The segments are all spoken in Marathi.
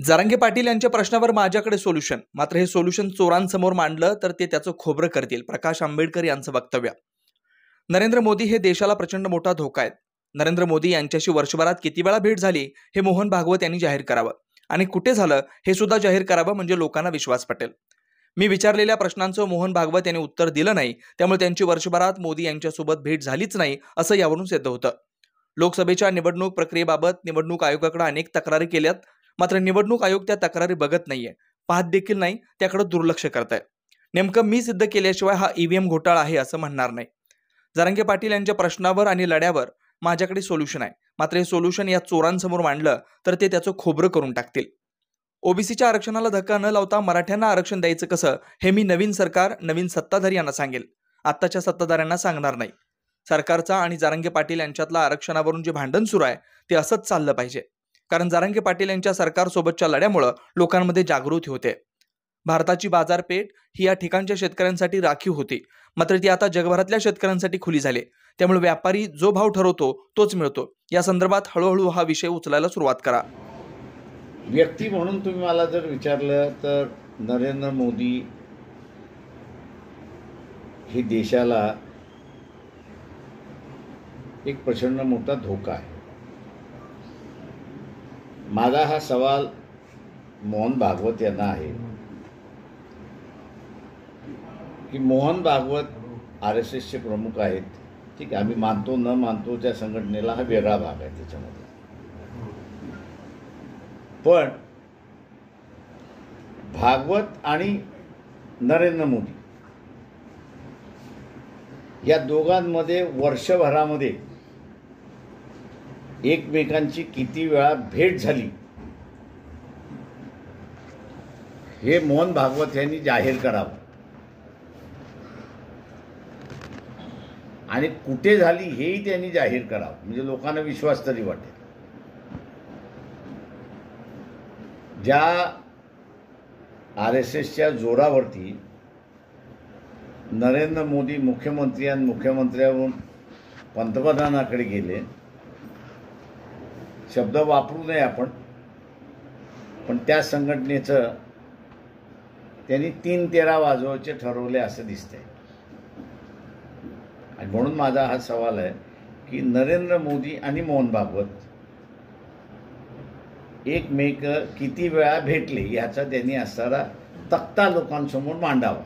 जरांगे पाटील यांच्या प्रश्नावर माझ्याकडे सोल्युशन, मात्र हे सोल्युशन चोरांसमोर मांडलं तर ते त्याचं खोबरं करतील. प्रकाश आंबेडकर यांचं वक्तव्य. नरेंद्र मोदी हे देशाला प्रचंड मोठा धोका आहेत. नरेंद्र मोदी यांच्याशी वर्षभरात किती वेळा भेट झाली हे मोहन भागवत यांनी जाहीर करावं आणि कुठे झालं हे सुद्धा जाहीर करावं, म्हणजे लोकांना विश्वास पटेल. मी विचारलेल्या प्रश्नांचं मोहन भागवत यांनी उत्तर दिलं नाही, त्यामुळे त्यांची वर्षभरात मोदी यांच्यासोबत भेट झालीच नाही असं यावरून सिद्ध होतं. लोकसभेच्या निवडणूक प्रक्रियेबाबत निवडणूक आयोगाकडे अनेक तक्रारी केल्यात, मात्र निवडणूक आयोग त्या तक्रारी बघत नाहीये, पाहत देखील नाही, त्याकडे दुर्लक्ष करताय. नेमकं मी सिद्ध केल्याशिवाय हा ईव्हीएम घोटाळा आहे असं म्हणणार नाही. जरांगे पाटील यांच्या प्रश्नावर आणि लढ्यावर माझ्याकडे सोल्युशन आहे, मात्र हे सोल्युशन या चोरांसमोर मांडलं तर ते त्याचं खोबरं करून टाकतील. ओबीसीच्या आरक्षणाला धक्का न लावता मराठ्यांना आरक्षण द्यायचं कसं हे मी नवीन सरकार, नवीन सत्ताधारी यांना सांगेल, आत्ताच्या सत्ताधाऱ्यांना सांगणार नाही. सरकारचा आणि जरांगे पाटील यांच्यातला आरक्षणावरून जे भांडण सुरू आहे ते असंच चाललं पाहिजे, कारण जरांगे पाटील यांच्या सरकारसोबतच्या लढ्यामुळे लोकांमध्ये जागृती होते. भारताची बाजारपेठ ही या ठिकाणच्या शेतकऱ्यांसाठी राखीव होती, मात्र ती आता जगभरातल्या शेतकऱ्यांसाठी खुली झाली. त्यामुळे व्यापारी जो भाव ठरवतो तोच मिळतो. या संदर्भात हळूहळू हा विषय उचलायला सुरुवात करा. व्यक्ती म्हणून तुम्ही मला जर विचारलं तर नरेंद्र मोदी हे देशाला एक प्रचंड मोठा धोका आहे. माझा हा सवाल मोहन भागवत यांना आहे की मोहन भागवत RSSचे प्रमुख आहेत. ठीक आहे, आम्ही मानतो न मानतो त्या संघटनेला हा वेगळा भाग आहे त्याच्यामध्ये. पण भागवत आणि नरेंद्र मोदी या दोघांमध्ये वर्षभरामध्ये एकमेकांची किती वेळा भेट झाली हे मोहन भागवत यांनी जाहीर करावं आणि कुठे झाली हेही त्यांनी जाहीर करावं, म्हणजे लोकांना विश्वास तरी वाटेल. ज्या RSSच्या जोरावरती नरेंद्र मोदी मुख्यमंत्र्यावरून पंतप्रधानाकडे गेले, शब्द वापरू नये आपण, पण त्या संघटनेचं त्यांनी 3-13 वाजवायचे ठरवले असं दिसतंय. आणि म्हणून माझा हा सवाल आहे की नरेंद्र मोदी आणि मोहन भागवत एकमेक किती वेळा भेटले याचा त्यांनी असणारा तक्ता लोकांसमोर मांडावा.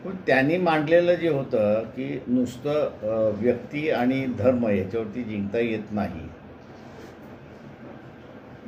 पण त्यांनी मांडलेलं जे होतं की नुसतं व्यक्ती आणि धर्म याच्यावरती जिंकता येत नाही,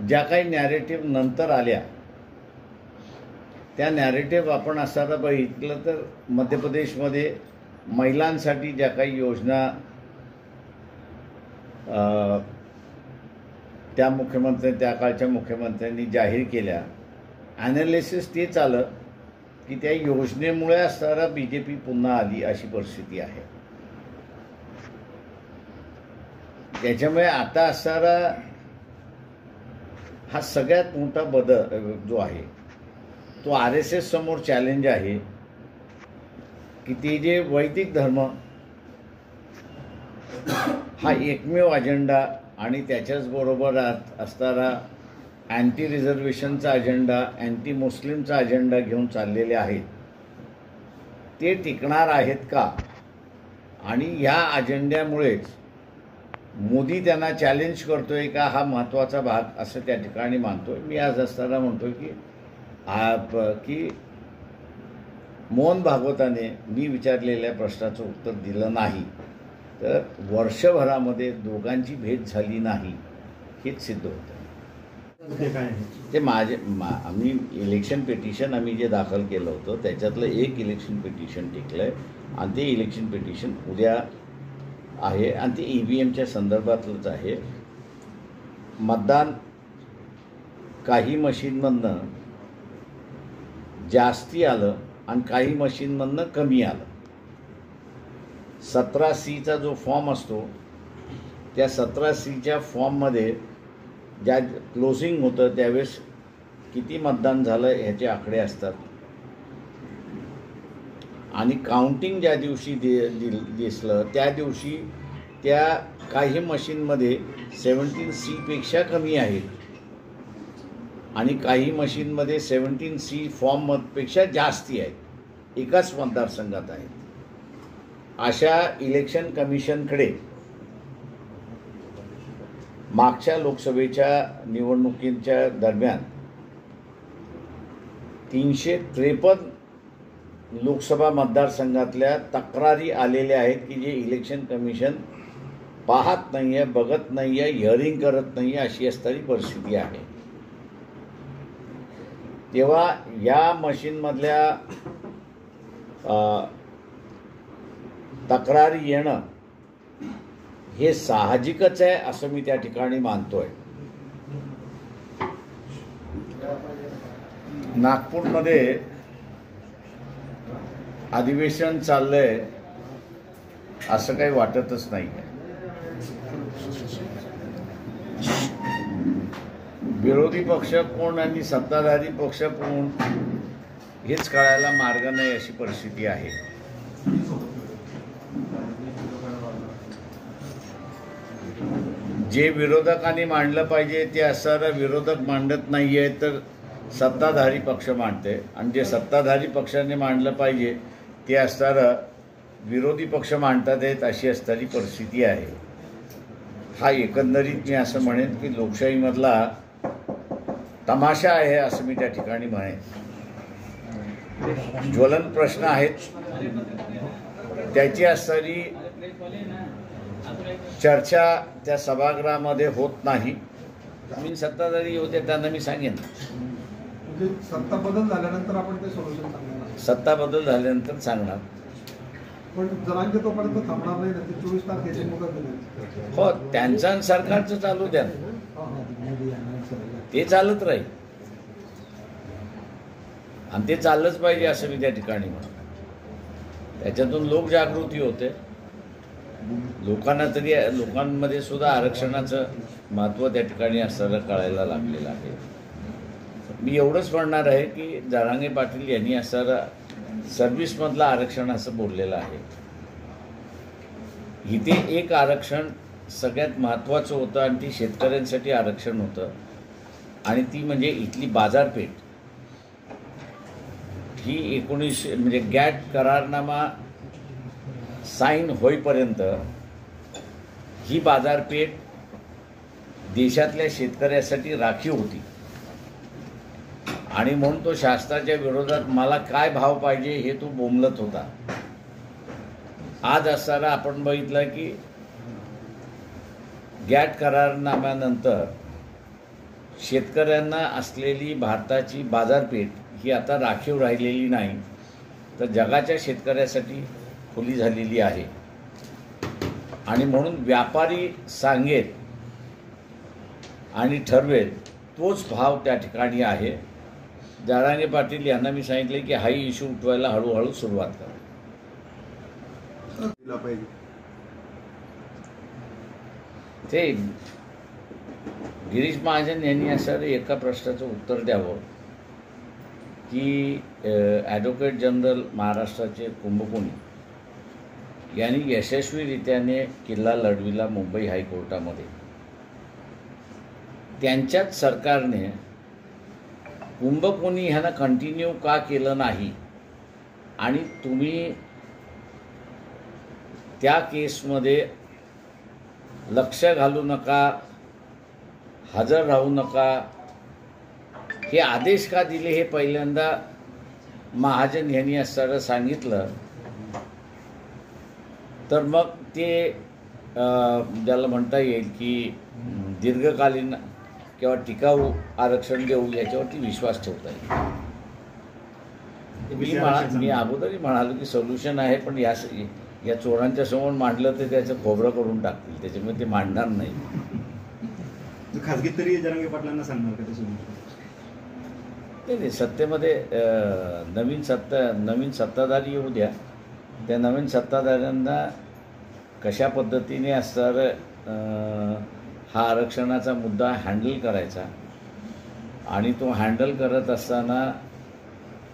ज्या काही नॅरेटिव्ह नंतर आल्या त्या नॅरेटिव्ह आपण असताना बघितलं तर मध्य प्रदेशमध्ये महिलांसाठी ज्या काही योजना त्या काळच्या मुख्यमंत्र्यांनी जाहीर केल्या, ॲनालिसिस तेच आलं की त्या योजनेमुळे असणारा BJP पुन्हा आली अशी परिस्थिती आहे. त्याच्यामुळे आता असणारा हा सगळ्यात मोठा बदल जो आहे तो RSS समोर चॅलेंज आहे की ते जे वैदिक धर्म हा एकमेव अजेंडा आणि त्याच्याच बरोबर असणारा अँटी रिझर्वेशनचा अजेंडा, अँटी मुस्लिमचा अजेंडा घेऊन चाललेले आहेत, ते टिकणार आहेत का? आणि या अजेंड्यामुळेच मोदी त्यांना चॅलेंज करतोय का, हा महत्त्वाचा भाग असं त्या ठिकाणी मानतोय. मी आज असताना म्हणतोय की मोहन भागवताने मी विचारलेल्या प्रश्नाचं उत्तर दिलं नाही, तर वर्षभरामध्ये दोघांची भेट झाली नाही हेच सिद्ध होतं. ते आम्ही इलेक्शन पिटिशन आम्ही जे दाखल केलं होतं त्याच्यातलं एक इलेक्शन पिटिशन टिकलं आहे आणि ते इलेक्शन पिटिशन उद्या आहे आणि ते EVMच्या संदर्भातलंच आहे. मतदान काही मशीनमधनं जास्ती आलं आणि काही मशीनमधनं कमी आलं. 17C जो फॉर्म असतो त्या 17Cच्या फॉर्ममध्ये ज्या क्लोजिंग होतं त्यावेळेस किती मतदान झालं ह्याचे आकडे असतात आणि काउंटिंग ज्या दिवशी दिसलं त्या दिवशी त्या काही मशीनमध्ये 17C पेक्षा कमी आहेत आणि काही मशीनमध्ये 17C फॉर्मपेक्षा जास्ती आहेत, एकाच मतदारसंघात आहेत. अशा इलेक्शन कमिशनकडे मागच्या लोकसभेच्या निवडणुकींच्या दरम्यान 353 लोकसभा मतदारसंघातल्या तक्रारी आलेल्या आहेत की जे इलेक्शन कमिशन पाहत नाही आहे, बघत नाही आहे, हिअरिंग करत नाही आहे, अशी असणारी परिस्थिती आहे. तेव्हा या मशीनमधल्या तक्रारी येणं हे साहजिकच आहे असं मी त्या ठिकाणी मानतोय. नागपूरमध्ये अधिवेशन चाललंय असं काही वाटतच नाही. विरोधी पक्ष कोण आणि सत्ताधारी पक्ष कोण हेच कळायला मार्ग नाही अशी परिस्थिती आहे. जे विरोधकांनी मांडलं पाहिजे ते असणारा विरोधक मांडत नाही आहे तर सत्ताधारी पक्ष मांडते, आणि जे सत्ताधारी पक्षाने मांडलं पाहिजे ते असणारं विरोधी पक्ष मांडतात आहेत अशी असणारी परिस्थिती आहे. हा एकंदरीत मी असं म्हणेन की लोकशाहीमधला तमाशा आहे असं मी त्या ठिकाणी म्हणेन. ज्वलन प्रश्न आहेत, त्याची असणारी चर्चा त्या सभागृहामध्ये होत नाही. मी सत्ताधारी होते त्यांना मी सांगेन सत्ता बदल झाल्यानंतर आपण ते सोल्युशन सांगणार. सत्ता बदल झाल्यानंतर सांगणार. पण जरांगे तोपर्यंत थांबणार नाही ना, ते 24 तारखेची मुदत दिली. हो, त्यांचं सरकारचं चालू द्या, ते चालत राहील आणि ते चाललंच पाहिजे असं मी त्या ठिकाणी म्हणतो. त्याच्यातून लोकजागृती होते, लोकांमध्ये सुद्धा आरक्षणाचं महत्त्व त्या ठिकाणी असताना कळायला लागलेलं आहे. मी एवढंच म्हणणार आहे की जरांगे पाटील यांनी असणारा सर्व्हिसमधलं आरक्षण असं बोललेलं आहे. इथे एक आरक्षण सगळ्यात महत्त्वाचं होतं आणि ती शेतकऱ्यांसाठी आरक्षण होतं, आणि ती म्हणजे इथली बाजारपेठ ही 19 म्हणजे गॅट करारनामा साईन होईपर्यंत ही बाजारपेठ देशातल्या शेतकऱ्यासाठी राखीव होती, आणि म्हणून तो शासनाच्या विरोधात मला काय भाव पाहिजे हे तो बोंबलत होता. आज असताना आपण बघितलं की गॅट करारनाम्यानंतर शेतकऱ्यांना असलेली भारताची बाजारपेठ ही आता राखीव राहिलेली नाही, तर जगाच्या शेतकऱ्यासाठी खुली झालेली आहे. आणि म्हणून व्यापारी सांगेल आणि ठरवेल तोच भाव त्या ठिकाणी आहे. जरांगे पाटील यांना मी सांगितले की हाही इश्यू उठवायला हळूहळू सुरुवात करा. ते गिरीश महाजन यांनी असं एका प्रश्नाचं उत्तर द्यावं की ॲडव्होकेट जनरल महाराष्ट्राचे कुंभकोणी यांनी यशस्वीरित्याने किल्ला लढविला मुंबई हायकोर्टामध्ये. त्यांच्याच सरकारने कुंभकोणी ह्यांना कंटिन्यू का केलं नाही, आणि तुम्ही त्या केसमध्ये लक्ष घालू नका, हजर राहू नका, हे आदेश का दिले हे पहिल्यांदा महाजन यांनी असं सांगितलं, तर मग ते ज्याला म्हणता येईल की दीर्घकालीन किंवा टिकाऊ आरक्षण देऊ याच्यावरती विश्वास ठेवता येईल. मी अगोदरही म्हणालो की सोल्युशन आहे, पण या चोरांच्या समोर मांडलं तर त्याचं खोबरं करून टाकतील, त्याच्यामुळे ते मांडणार नाही. खासगी तरी जरांगे पाटलांना सांगणार का ते सोल्युशन? नाही, सत्तेमध्ये नवीन सत्ताधारी येऊ द्या. त्या नवीन सत्ताधाऱ्यांना कशा पद्धतीने असणार हा आरक्षणाचा मुद्दा हँडल करायचा, आणि तो हँडल करत असताना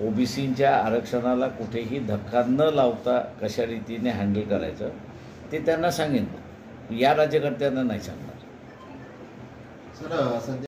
ओबीसींच्या आरक्षणाला कुठेही धक्का न लावता कशा रीतीने हँडल करायचं ते त्यांना सांगेन. या राज्यकर्त्यांना नाही सांगणार. सर सध्या